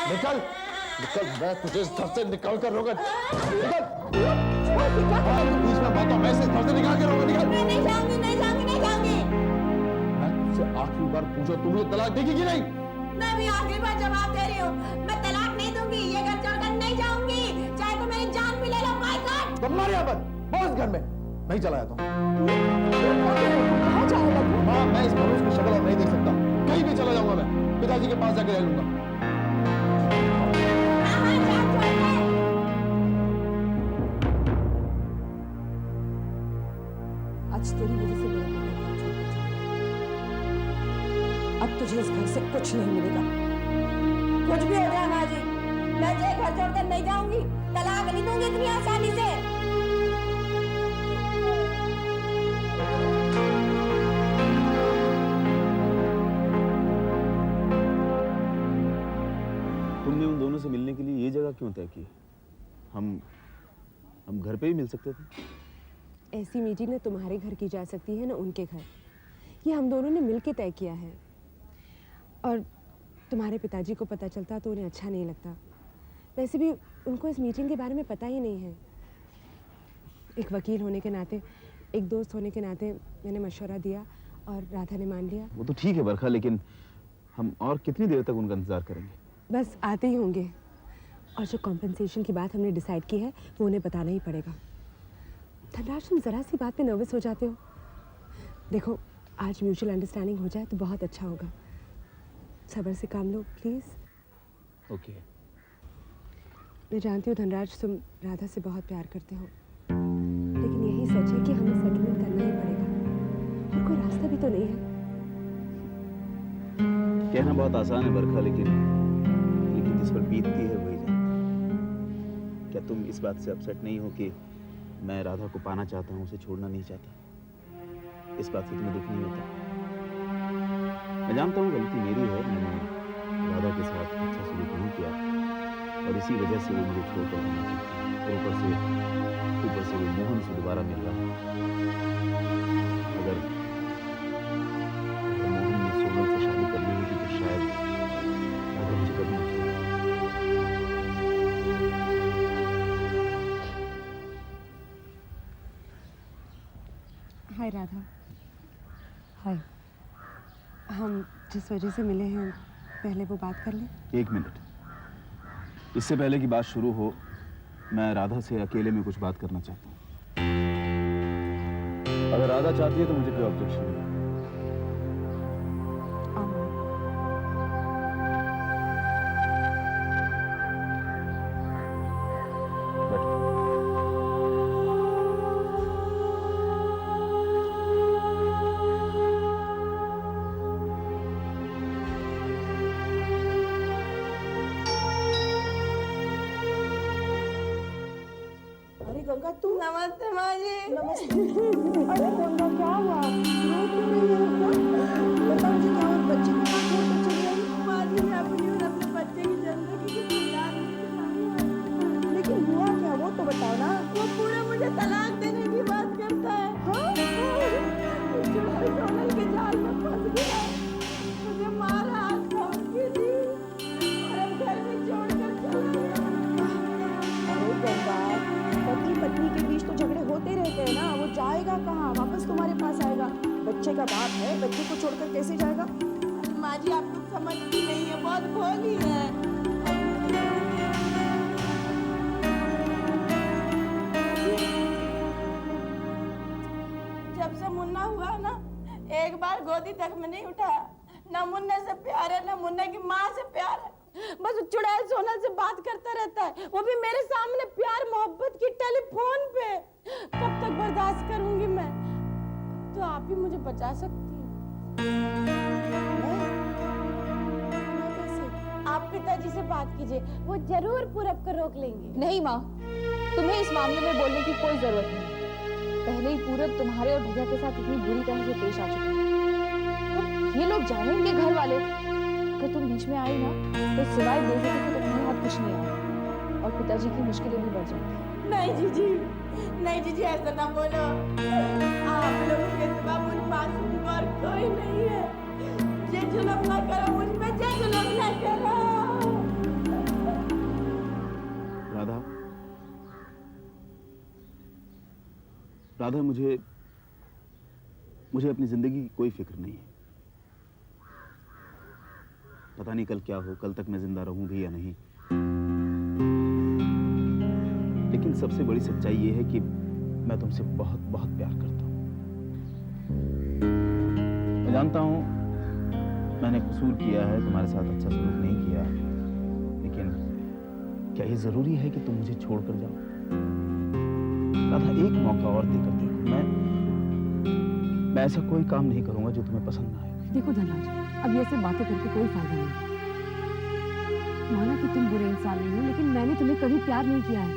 निकल निकल, मैं तुझे इस घर से निकाल कर रोगा। निकल, बीच में बातों में से घर से निकाल के रोगा। निकल। मैं नहीं जाऊंगी, नहीं जाऊंगी, नहीं जाऊंगी। मैं तुझसे आखिरी बार पूछो, तू मुझे तलाक देगी कि नहीं? मैं भी आखिरी बार जवाब दे रही हूँ, मैं तलाक नहीं दूंगी, ये घर छोड़कर नहीं जाऊंगी, चाहे तो मेरी जान भी ले लो। बाइकआउट। तुम मार यहाँ पर, बहुत घर में नहीं चलाया तुम। कहाँ जाएगा तू? माँ, मैं इस मनुष्य की शक्ल और नहीं देख सकता, कहीं भी चला जाऊंगा मैं, पिताजी के पास जाकर रह लूंगा। आज तेरी वजह से मेरा बेटा घर छोड़ के चला गया। अब तुझे इस घर से कुछ नहीं मिलेगा। कुछ भी हो जाए माँ जी, मैं ये घर छोड़कर नहीं जाऊंगी, तलाक नहीं दूंगी इतनी आसानी से। तुमने उन दोनों से मिलने के लिए ये जगह क्यों तय की? हम घर पे ही मिल सकते थे। ऐसी मीटिंग ना तुम्हारे घर की जा सकती है ना उनके घर। ये हम दोनों ने मिलके तय किया है। और तुम्हारे पिताजी को पता चलता तो उन्हें अच्छा नहीं लगता। वैसे भी उनको इस मीटिंग के बारे में पता ही नहीं है। एक वकील होने के नाते, एक दोस्त होने के नाते मैंने मशवरा दिया और राधा ने मान लिया। वो तो ठीक है बरखा, लेकिन हम और कितनी देर तक उनका इंतजार करेंगे? बस आते ही होंगे। और जो कॉम्पेंसेशन की बात हमने डिसाइड की है वो उन्हें बताना ही पड़ेगा। धनराज, तुम ज़रा सी बात पे नर्वस हो जाते हो। देखो, आज म्यूचुअल अंडरस्टैंडिंग हो जाए तो बहुत अच्छा होगा। सब्र से काम लो प्लीज़। ओके। मैं जानती हूँ धनराज, तुम राधा से बहुत प्यार करते हो, लेकिन यही सच है कि हमें सेटलमेंट करना ही पड़ेगा और कोई रास्ता भी तो नहीं है। कहना बहुत आसान है बरखा, लेकिन जिस पर बीतती है वही जानता है। क्या तुम इस बात से अपसेट नहीं हो कि मैं राधा को पाना चाहता हूँ, उसे छोड़ना नहीं चाहता? इस बात से तुम्हें दुख नहीं होता? मैं जानता हूँ गलती मेरी है, मैंने राधा के साथ अच्छा सलूक नहीं किया और इसी वजह से वो मुझे छोड़कर रहना चाहती है। और ऊपर से वो मोहन से दोबारा मिल रहा है। अगर मोहन ने सोनल से शादी करनी होगी तो शायद राधा मुझे कभी नहीं छोड़ेगी। हाय राधा। हाय। हम जिस वजह से मिले हैं पहले वो बात कर लें। एक मिनट, इससे पहले कि बात शुरू हो, मैं राधा से अकेले में कुछ बात करना चाहता हूँ। अगर राधा चाहती है तो मुझे कोई ऑब्जेक्शन नहीं है। गंगा, तू नमस्ते माँ जी। नमस्ते। अरे गंगा, क्या हुआ? रो क्यों रही है? बताओ मुझे, क्या हुआ? बच्चे को कहाँ छोड़ कर चली आई? माँ जी, मैं अपने बच्चे की जिंदगी की बुनियाद नहीं बनाई है। लेकिन हुआ क्या, वो तो बताओ ना। वो पूरा मुझे तलाक देने की बात करता है। हाँ? सोनल के जाल में फंस गया, मुझे मारा, धमकी दी और अब घर में छोड़कर चला गया। अरे गंगा, पति पत्नी के बीच तो झगड़े होते रहते हैं ना। वो जाएगा कहाँ? वापस तुम्हारे पास आएगा। बच्चे का बाप है, बच्चे को छोड़कर कैसे जाएगा? माँ जी, आप लोग समझती नहीं है, बहुत भोली है। जब से मुन्ना हुआ ना, एक बार गोदी तक में नहीं उठाया। ना मुन्ने से प्यार है, ना मुन्ने की माँ से प्यार है। बस चुड़ैल सोनल से बात करता रहता है, वो भी मेरे सामने प्यार मोहब्बत की टेलीफोन पे। कब तक बर्दाश्त करूंगी मैं? तो आप ही मुझे बचा सकती हैं। आप पिताजी से बात कीजिए, वो जरूर पूरब को रोक लेंगे। नहीं माँ, तुम्हें इस मामले में बोलने की कोई जरूरत नहीं। पहले ही पूरब तुम्हारे और भैया के साथ इतनी बुरी तरह से पेश आ चुका है। ये लोग जानेंगे घर वाले, अगर तुम बीच में आई ना तो सिवाय बेइज्जती के तुम्हारे हाथ कुछ नहीं आएगा और पिताजी की मुश्किलें भी बढ़ जाएंगी। नहीं जीजी, नहीं जीजी, ऐसा ना बोलो। आप लोगों के सिवा मुझ पास और कोई नहीं है। ये जुल्म ना करो मुझ पे, ये जुल्म ना करो। राधा, मुझे अपनी जिंदगी की कोई फिक्र नहीं है। पता नहीं कल क्या हो, कल तक मैं जिंदा रहूं भी या नहीं। लेकिन सबसे बड़ी सच्चाई ये है कि मैं तुमसे बहुत बहुत प्यार करता हूं। मैं जानता हूं मैंने कसूर किया है, तुम्हारे साथ अच्छा सलूक नहीं किया, लेकिन क्या ये जरूरी है कि तुम मुझे छोड़कर जाओ? राधा, एक मौका और देकर देखो। मैं ऐसा कोई काम नहीं करूंगा जो तुम्हें पसंद ना आए। देखो धनराज, अब ये सब बातें करके कोई फायदा नहीं। माना कि तुम बुरे इंसान नहीं हो, लेकिन मैंने तुम्हें कभी प्यार नहीं किया है।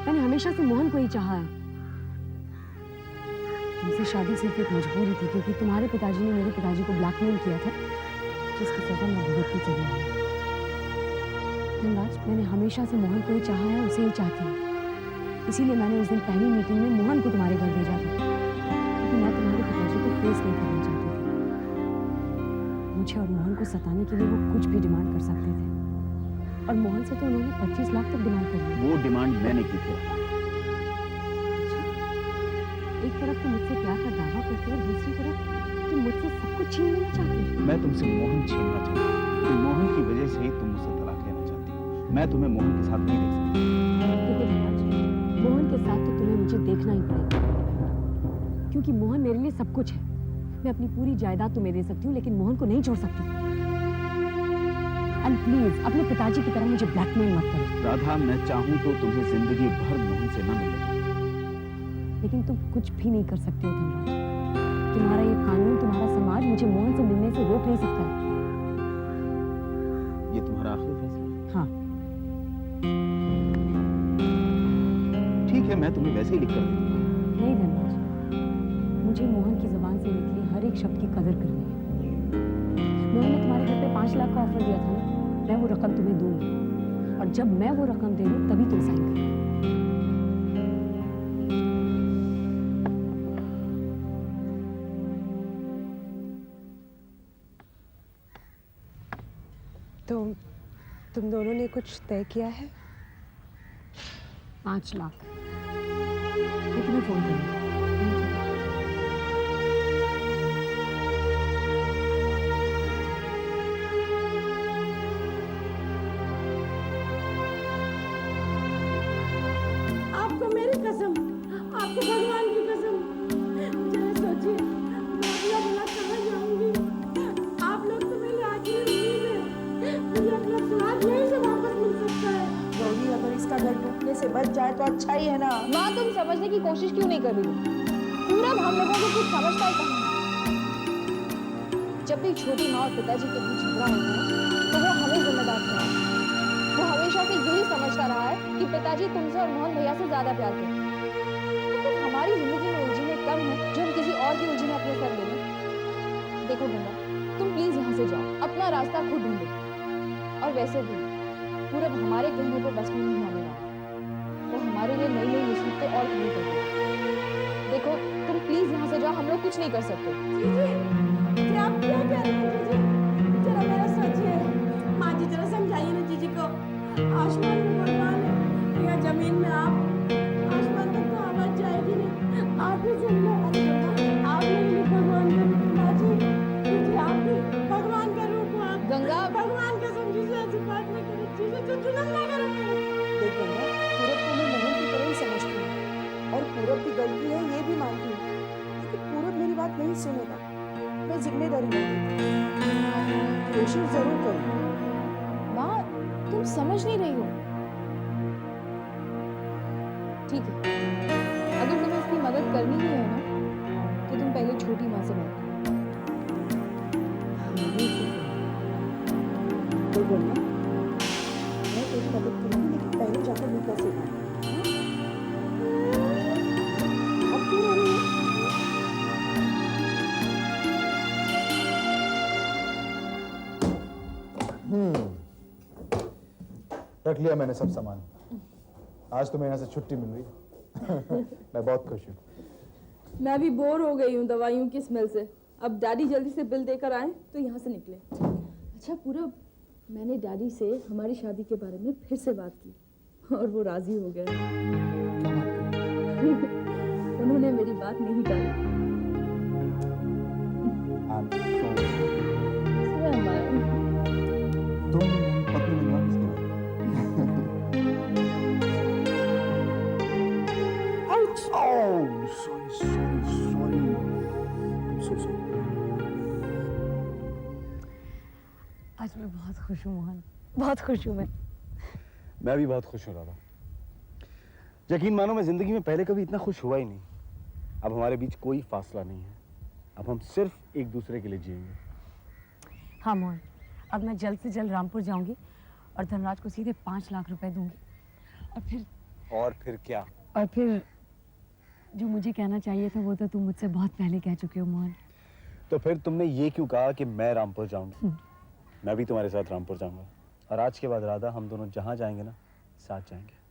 मैंने हमेशा से मोहन को ही चाहा है। तुमसे शादी सिर्फ एक मजबूरी थी, क्योंकि तुम्हारे पिताजी ने मेरे पिताजी को ब्लैकमेल किया था, जिसकी सजा मैं भुगतती चली आई। धनराज, मैंने हमेशा से मोहन को ही चाहा है, उसे ही चाहती हूँ। इसीलिए मैंने उस दिन पहली मीटिंग में मोहन को तुम्हारे घर भेजा था, क्योंकि मैं तुम्हारे पिताजी को फेस नहीं करना चाहती थी। मुझे और मोहन को सताने के लिए वो कुछ भी डिमांड कर सकते थे, और मोहन से तो उन्होंने 25 लाख तक डिमांड कर ली। वो डिमांड मैंने की थी। एक तरफ तुम मुझसे प्यार का दावा करते हो, और दूसरी तरफ तुम मुझसे सब कुछ छीन लेना चाहते हो। मैं तुमसे मोहन छीनना चाहती हूँ। मोहन की वजह से ही तुम मुझसे तलाक लेना चाहती हो। मैं तुम्हें मोहन के साथ नहीं देख सकती। देखो धनराज, मोहन के साथ तो तुम्हें मुझे देखना ही पड़ेगा, क्योंकि मोहन मेरे लिए सब कुछ है। मैं अपनी पूरी जायदाद तुम्हें दे सकती हूँ, लेकिन मोहन को नहीं छोड़ सकती। एंड प्लीज अपने पिताजी की तरह मुझे ब्लैकमेल मत करो। राधा, मैं चाहूँ तो तुम्हें जिंदगी भर मोहन से न मिले, लेकिन तुम कुछ भी नहीं कर सकते हो धनराज। तुम्हारा ये कानून, तुम्हारा समाज मुझे मोहन से मिलने से रोक नहीं सकता है। ये तुम्हारा आखिरी फैसला है? हाँ। ठीक है, मैं तुम्हें वैसे ही लिख कर देता हूँ। नहीं धनराज, मुझे मोहन की जुबान से निकले हर एक शब्द की कदर करनी है। मोहन ने तुम्हारे घर पे 5 लाख का ऑफर दिया था ना, मैं वो रकम तुम्हें दूंगी, और जब मैं वो रकम दे दूं तभी तुम साइन करो। तो तुम दोनों ने कुछ तय किया है? 5 लाख। मैं तुम्हें फोन करूंगी। आपको मेरी कसम, आपको भगवान की कसम, जरा सोचिए, मैं अपना भला कहाँ जाऊंगी? आप लोग तो मेरी आखिरी उम्मीद है। मुझे अपना सुहाग यहीं से वापस मिल सकता है। गौरी, अगर इसका घर टूटने से बच जाए तो अच्छा ही है ना। माँ, तुम समझने की कोशिश क्यों नहीं कर रही हो? पूरब हम लोगों को कुछ समझता है कहाँ? जब भी छोटी माँ और पिताजी के बीच झगड़ा होता है तो वो हमें जिम्मेदार ठहराता है। वो हमेशा से यही समझता रहा है कि पिताजी तुमसे और मोहन भैया से ज्यादा प्यार करते हैं। तो फिर हमारी जिंदगी में उलझने कम है जो हम किसी और की उलझने अपने सर ले लें। देखो गंगा, तुम प्लीज यहाँ से जाओ, अपना रास्ता खुद ढूंढो। और वैसे भी पूरब हमारे कहने पर बस में नहीं आने वाला। वो हमारे लिए नई नई मुसीबतें और खड़ी कर देगा। देखो, तुम प्लीज यहाँ से जाओ, हम लोग कुछ नहीं कर सकते। जीजी, आप क्या कह रही हैं जीजी? जरा मेरा सोचिए। माँ जी, जरा समझाइए ना जीजी को। आसमान में भगवान है, या जमीन में आप? आसमान तक तो आवाज जाएगी नहीं। आप ही सुन लो। आप नहीं भगवान का रूप। माँ जी, जीजी आप भी भगवान का रूप हो। आप गंगा, भगवान का समझिए, ऐसी बात नहीं करो जीजी, तो जुल्म ना करो मेरे। देख गंगा, पूरब को मैं मोहन की तरह ही समझती हूँ, और पूरब की गलती है ये भी मानती हूँ, लेकिन पूरब मेरी बात नहीं सुनेगा। मैं जिम्मेदारी नहीं लेती, कोशिश जरूर करूँ। माँ, तुम समझ नहीं रही हो। ठीक है, अगर तुम्हें इसकी मदद करनी ही है ना, तो तुम पहले छोटी माँ से बात करो। तो गंगा, मैं तेरी मदद करूँगी, लेकिन पहले जाकर मैं कैसे करूँ? अब क्यों रो रही है? रख लिया मैंने सब सामान। आज तो मैं यहाँ से छुट्टी मिल रही है। मैं बहुत खुश हूँ। मैं भी बोर हो गई हूँ दवाइयों की स्मेल से। अब डैडी जल्दी से बिल देकर आए तो यहाँ से निकले। अच्छा पूरब, मैंने डैडी से हमारी शादी के बारे में फिर से बात की और वो राजी हो गए। उन्होंने मेरी बात नहीं टाली। स्वयं आए। तुम पत्नी बनवा किसके बाद? Oh, sorry. I'm so sorry. आज मैं बहुत खुश हूँ मोहन, बहुत खुश हूँ मैं भी बहुत खुश हो रहा था। यकीन मानो मैं जिंदगी में पहले कभी इतना खुश हुआ ही नहीं। अब हमारे बीच कोई फासला नहीं है। अब हम सिर्फ एक दूसरे के लिए जिएंगे। हाँ मोहन, अब मैं जल्द से जल्द रामपुर जाऊंगी और धनराज को सीधे 5 लाख रुपए दूंगी। और फिर क्या? और फिर जो मुझे कहना चाहिए था वो तो तुम मुझसे बहुत पहले कह चुके हो मोहन। तो फिर तुमने ये क्यों कहा कि मैं रामपुर जाऊंगी? मैं भी तुम्हारे साथ रामपुर जाऊंगा और आज के बाद राधा हम दोनों जहां जाएंगे ना साथ जाएंगे।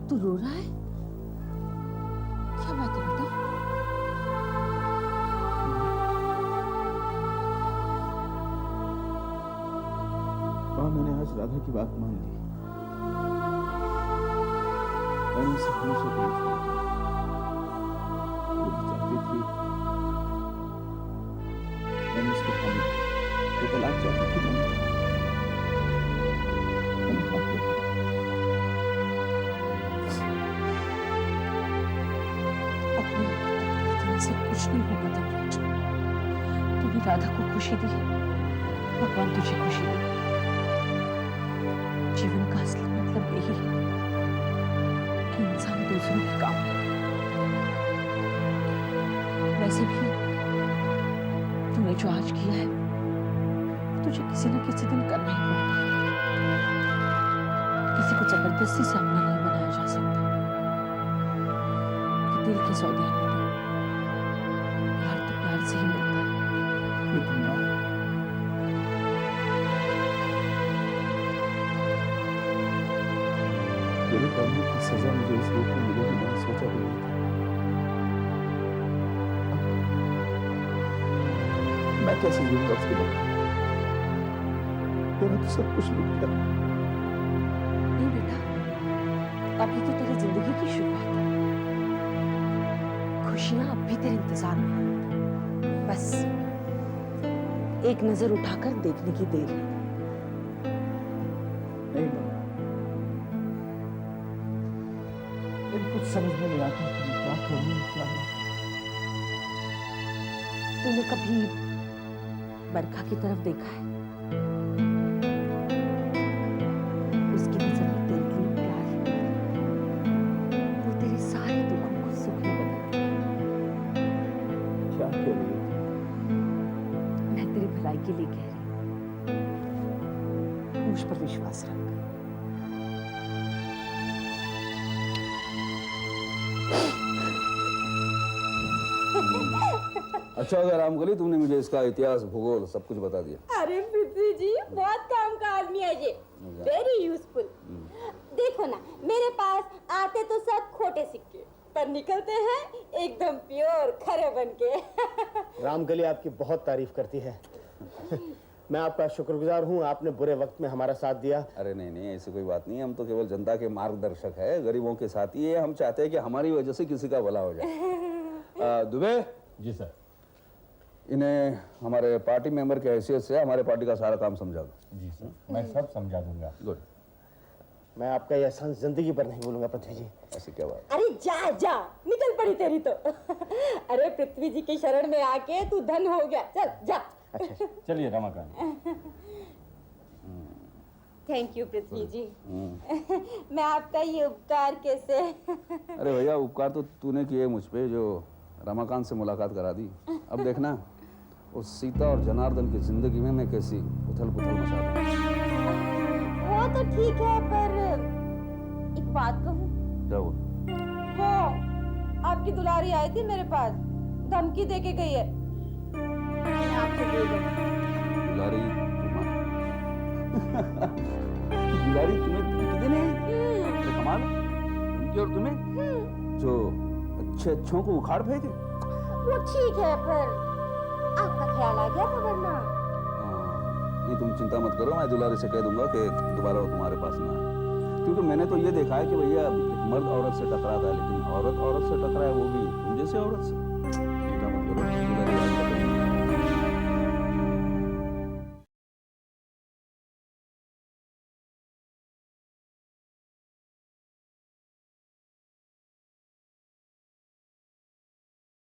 तू रो रहा है? क्या बात है बेटा? माँ, मैंने आज राधा की बात मान ली। मैंने उसे हमेशा के लिए छोड़ दिया। वो जो चाहती थी मैंने उसको हाँ दिया। वो तलाक चाहती थी मैंने हाँ किया। से कुछ नहीं होगा धनराज। तूने राधा को खुशी दी, भगवान तुझे खुशी दे। जीवन का असली मतलब यही है कि इंसान दूसरों के काम करे। वैसे भी तूने जो आज किया है तुझे किसी न किसी दिन करना ही पड़ता है। किसी को जबरदस्ती से अपना नहीं बनाया जा सकता। ये दिल के सौदे हैं। से ही मिलता है। लेकिन माँ, मेरे कर्मों की सजा मुझे इस रूप में मिलेगी मैंने सोचा भी नहीं था। मैं कैसे जीऊंगा उसके बाद? मेरा तो सब कुछ लूट गया। नहीं बेटा, अभी तो तेरी जिंदगी की शुरुआत है। खुशियां अब भी तेरे इंतजार में हैं। बस एक नजर उठाकर देखने की देर है। नहीं माँ, मुझे कुछ समझ में नहीं आता कि मैं क्या करूं क्या नहीं। तूने कभी बरखा की तरफ देखा है? उसकी नजर में तेरे लिए प्यार है। वो तेरे सारे दुखों को सुख में बदल देती है। क्या कह रही है? मैं तेरी भलाई के लिए कह रही हूँ। मुझ पर विश्वास रख। अच्छा हो गया रामकली, तुमने मुझे इसका इतिहास भूगोल सब कुछ बता दिया। अरे पृथ्वी जी बहुत काम का आदमी है ये, वेरी यूजफुल। देखो ना, मेरे पास आते तो सब खोटे सिक्के, पर निकलते हैं एकदम प्योर खरे बन के। रामकली आपकी बहुत तारीफ करती है। मैं आपका शुक्रगुजार हूँ, आपने बुरे वक्त में हमारा साथ दिया। अरे नहीं नहीं, ऐसी कोई बात नहीं, हम तो केवल जनता के मार्गदर्शक है, गरीबों के साथ ही है। हम चाहते हैं कि हमारी वजह से किसी का भला हो जाए। दुबे जी सर। इन्हें हमारे पार्टी मेंबर के हैसियत से हमारे पार्टी का सारा काम समझा दो। जी सर, मैं सब समझा दूंगा। गुड। मैं आपका यह एहसान जिंदगी पर नहीं भूलूंगा पृथ्वी जी। ऐसी क्या बात? अरे जा जा, निकल पड़ी तेरी तो। अरे पृथ्वी जी की शरण में आके तू धन हो गया, चल जा। अच्छा चलिए रमाकांत। थैंक यू पृथ्वी जी। मैं आपका ये उपकार कैसे। अरे भैया, उपकार तो तूने किए मुझ पे, जो रमाकांत से मुलाकात करा दी। अब देखना उस सीता और जनार्दन की जिंदगी में मैं कैसी उथल पुथल मचाता हूं। वो तो ठीक है, पर एक बात कहूँ। क्या वो? वो आपकी दुलारी आई थी मेरे पास, धमकी दे के गई है। मैं आपको बोल दूँ। दुलारी दुलारी तुम्हें धमकी देने आई? अरे कमाल, धमकी और तुम्हें जो अच्छे अच्छों को उखाड़ फेंके। वो ठीक है, पर आपका ख्याल आ गया था वरना। नहीं तुम चिंता मत करो, मैं दुलारी से कह दूंगा कि दोबारा वो तुम्हारे पास ना आए। क्योंकि मैंने तो ये देखा है कि भैया एक मर्द औरत से टकराता है, लेकिन औरत औरत से टकराए वो भी तुम जैसे औरत से।